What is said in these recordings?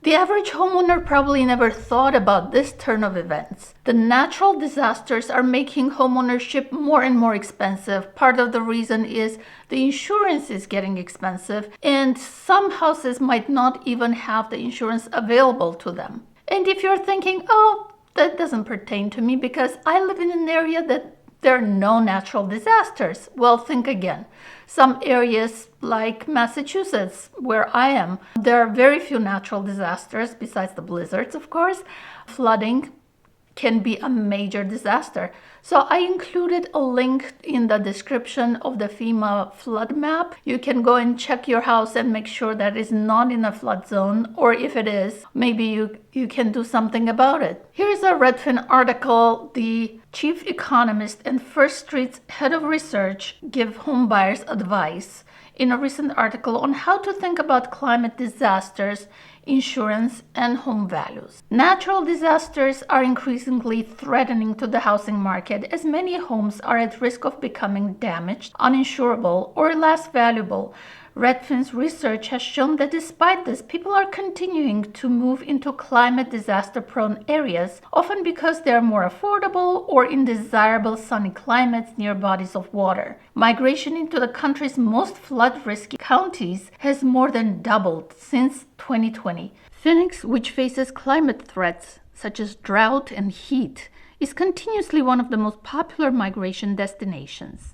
The average homeowner probably never thought about this turn of events. The natural disasters are making homeownership more and more expensive. Part of the reason is the insurance is getting expensive, and some houses might not even have the insurance available to them. And if you're thinking, oh, that doesn't pertain to me because I live in an area that there are no natural disasters. Well, think again. Some areas like Massachusetts, where I am, there are very few natural disasters besides the blizzards, of course. Flooding can be a major disaster. So I included a link in the description of the FEMA flood map. You can go and check your house and make sure that it's not in a flood zone, or if it is, maybe you can do something about it. Here's a Redfin article. The chief economist and First Street's head of research give home buyers advice in a recent article on how to think about climate disasters, insurance, and home values. Natural disasters are increasingly threatening to the housing market as many homes are at risk of becoming damaged, uninsurable, or less valuable. Redfin's research has shown that despite this, people are continuing to move into climate disaster-prone areas, often because they are more affordable or in desirable sunny climates near bodies of water. Migration into the country's most flood-risky counties has more than doubled since 2020. Phoenix, which faces climate threats such as drought and heat, is continuously one of the most popular migration destinations.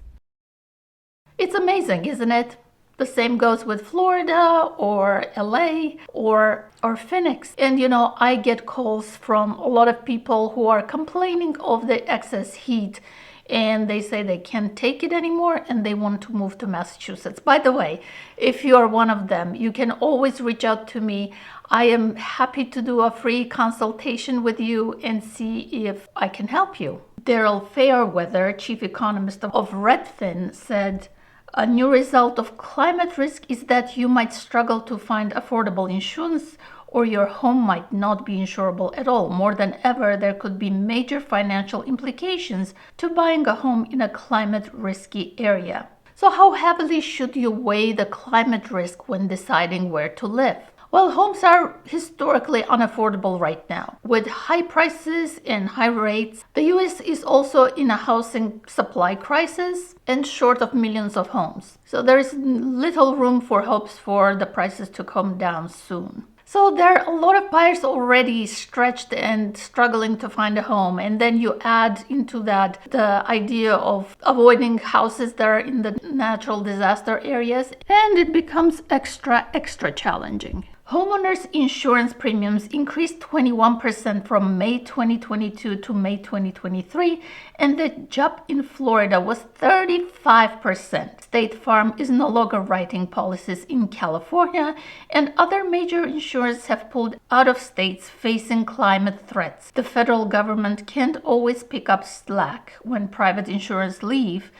It's amazing, isn't it? The same goes with Florida or LA or Phoenix. And I get calls from a lot of people who are complaining of the excess heat, and they say they can't take it anymore and they want to move to Massachusetts. By the way, if you are one of them, you can always reach out to me. I am happy to do a free consultation with you and see if I can help you. Daryl Fairweather, chief economist of Redfin, said, "A new result of climate risk is that you might struggle to find affordable insurance, or your home might not be insurable at all. More than ever, there could be major financial implications to buying a home in a climate risky area." So how heavily should you weigh the climate risk when deciding where to live? Well, homes are historically unaffordable right now. With high prices and high rates, the U.S. is also in a housing supply crisis and short of millions of homes. So there is little room for hopes for the prices to come down soon. So there are a lot of buyers already stretched and struggling to find a home. And then you add into that the idea of avoiding houses that are in the natural disaster areas, and it becomes extra challenging. Homeowners insurance premiums increased 21% from May 2022 to May 2023, and the jump in Florida was 35%. State Farm is no longer writing policies in California, and other major insurers have pulled out of states facing climate threats. The federal government can't always pick up slack when private insurers leave,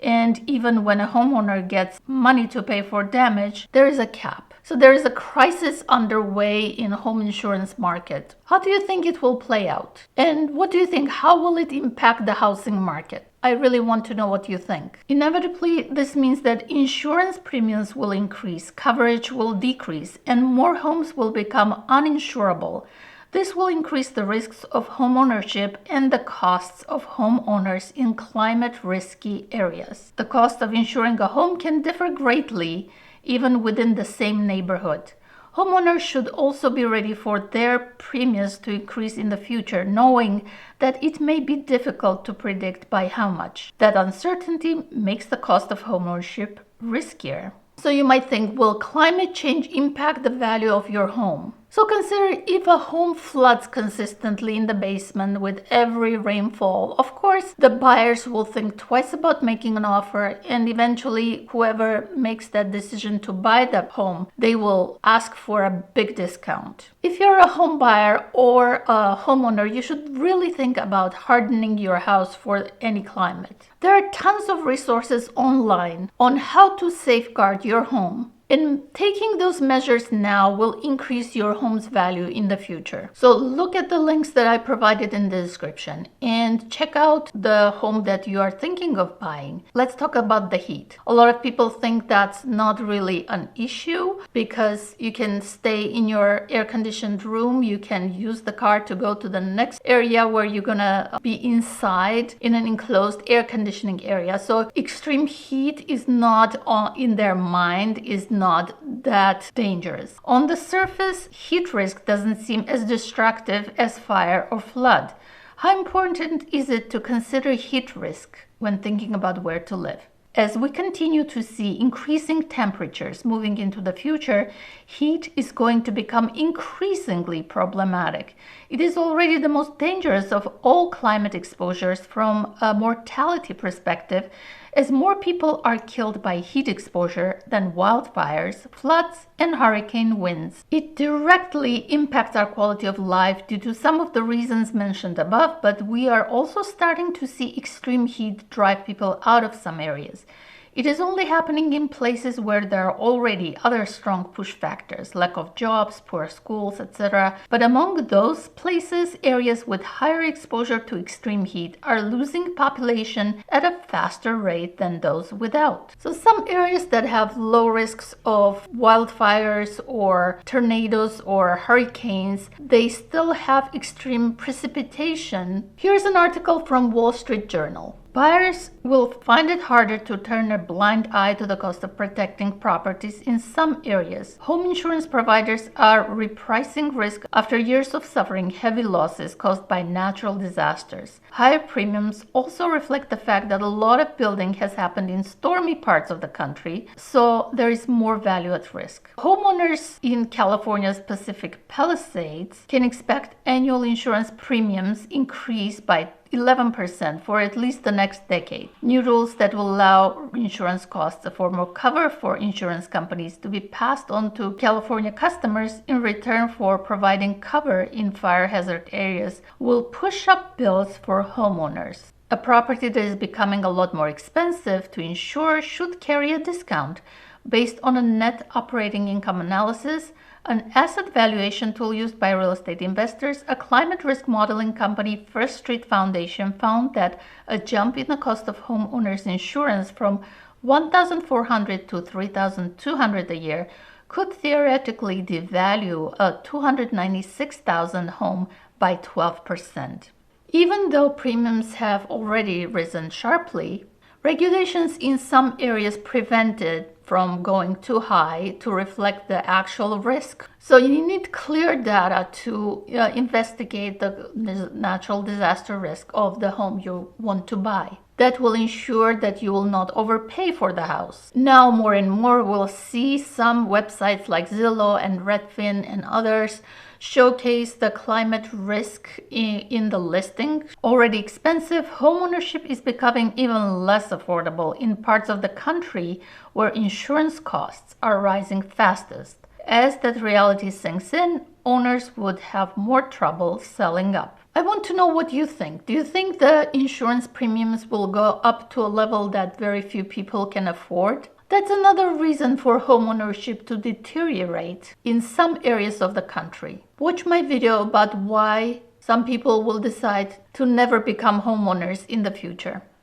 and even when a homeowner gets money to pay for damage, there is a cap. So there is a crisis underway in the home insurance market. How do you think it will play out? And what do you think? How will it impact the housing market? I really want to know what you think. Inevitably, this means that insurance premiums will increase, coverage will decrease, and more homes will become uninsurable. This will increase the risks of homeownership and the costs of homeowners in climate-risky areas. The cost of insuring a home can differ greatly, even within the same neighborhood. Homeowners should also be ready for their premiums to increase in the future, knowing that it may be difficult to predict by how much. That uncertainty makes the cost of homeownership riskier. So you might think, will climate change impact the value of your home? So consider if a home floods consistently in the basement with every rainfall. Of course, the buyers will think twice about making an offer, and eventually whoever makes that decision to buy the home, they will ask for a big discount. If you're a home buyer or a homeowner, you should really think about hardening your house for any climate. There are tons of resources online on how to safeguard your home. And taking those measures now will increase your home's value in the future. So look at the links that I provided in the description and check out the home that you are thinking of buying. Let's talk about the heat. A lot of people think that's not really an issue because you can stay in your air-conditioned room. You can use the car to go to the next area where you're gonna be inside in an enclosed air conditioning area. So extreme heat is not in their mind, is not that dangerous. On the surface, heat risk doesn't seem as destructive as fire or flood. How important is it to consider heat risk when thinking about where to live? As we continue to see increasing temperatures moving into the future, heat is going to become increasingly problematic. It is already the most dangerous of all climate exposures from a mortality perspective, as more people are killed by heat exposure than wildfires, floods, and hurricane winds. It directly impacts our quality of life due to some of the reasons mentioned above, but we are also starting to see extreme heat drive people out of some areas. It is only happening in places where there are already other strong push factors, lack of jobs, poor schools, etc. But among those places, areas with higher exposure to extreme heat are losing population at a faster rate than those without. So some areas that have low risks of wildfires or tornadoes or hurricanes, they still have extreme precipitation. Here's an article from Wall Street Journal. Buyers will find it harder to turn a blind eye to the cost of protecting properties in some areas. Home insurance providers are repricing risk after years of suffering heavy losses caused by natural disasters. Higher premiums also reflect the fact that a lot of building has happened in stormy parts of the country, so there is more value at risk. Homeowners in California's Pacific Palisades can expect annual insurance premiums increase by 11% for at least the next decade. New rules that will allow insurance costs for more cover for insurance companies to be passed on to California customers in return for providing cover in fire hazard areas will push up bills for homeowners. A property that is becoming a lot more expensive to insure should carry a discount based on a net operating income analysis, an asset valuation tool used by real estate investors. A climate risk modeling company, First Street Foundation, found that a jump in the cost of homeowners insurance from $1,400 to $3,200 a year could theoretically devalue a $296,000 home by 12%. Even though premiums have already risen sharply, regulations in some areas prevent it from going too high to reflect the actual risk. So you need clear data to investigate the natural disaster risk of the home you want to buy. That will ensure that you will not overpay for the house. Now more and more we'll see some websites like Zillow and Redfin and others showcase the climate risk in the listing. Already expensive, homeownership is becoming even less affordable in parts of the country where insurance costs are rising fastest. As that reality sinks in, owners would have more trouble selling up. I want to know what you think. Do you think the insurance premiums will go up to a level that very few people can afford? That's another reason for homeownership to deteriorate in some areas of the country. Watch my video about why some people will decide to never become homeowners in the future.